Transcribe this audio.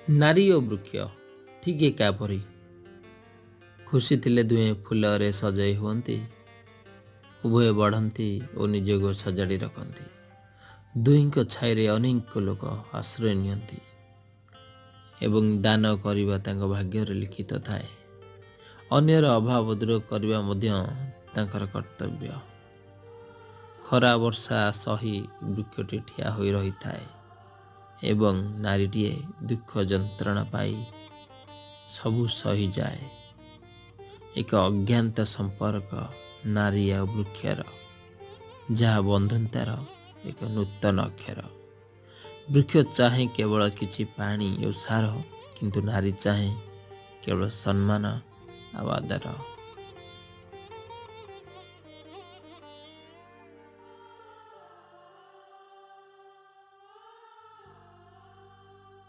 ନାରୀ ଓ ବୃକ୍ଷ ଠିକ୍ ଏକା ପରି। ଖୁସି ଥିଲେ ଦୁହେଁ ଫୁଲରେ ସଜେଇ ହୁଅନ୍ତି, ଉଭୟ ବଢ଼ନ୍ତି ଓ ନିଜକୁ ସଜାଡ଼ି ରଖନ୍ତି। ଦୁହିଁଙ୍କ ଛାଇରେ ଅନେକ ଲୋକ ଆଶ୍ରୟ ନିଅନ୍ତି ଏବଂ ଦାନ କରିବା ତାଙ୍କ ଭାଗ୍ୟରେ ଲିଖିତ ଥାଏ। ଅନ୍ୟର ଅଭାବ ଦୂର କରିବା ମଧ୍ୟ ତାଙ୍କର କର୍ତ୍ତବ୍ୟ। ଖରା ବର୍ଷା ସହି ବୃକ୍ଷଟି ଠିଆ ହୋଇ ରହିଥାଏ ଏବଂ ନାରୀଟିଏ ଦୁଃଖ ଯନ୍ତ୍ରଣା ପାଇ ସବୁ ସହିଯାଏ। ଏକ ଅଜ୍ଞାତ ସମ୍ପର୍କ ନାରୀ ଆଉ ବୃକ୍ଷର, ଯାହା ବନ୍ଧୁତାର ଏକ ନୂତନ ଅକ୍ଷର। ବୃକ୍ଷ ଚାହେଁ କେବଳ କିଛି ପାଣି ଓ ସାର, କିନ୍ତୁ ନାରୀ ଚାହେଁ କେବଳ ସମ୍ମାନ ଆଉ ଆଦର।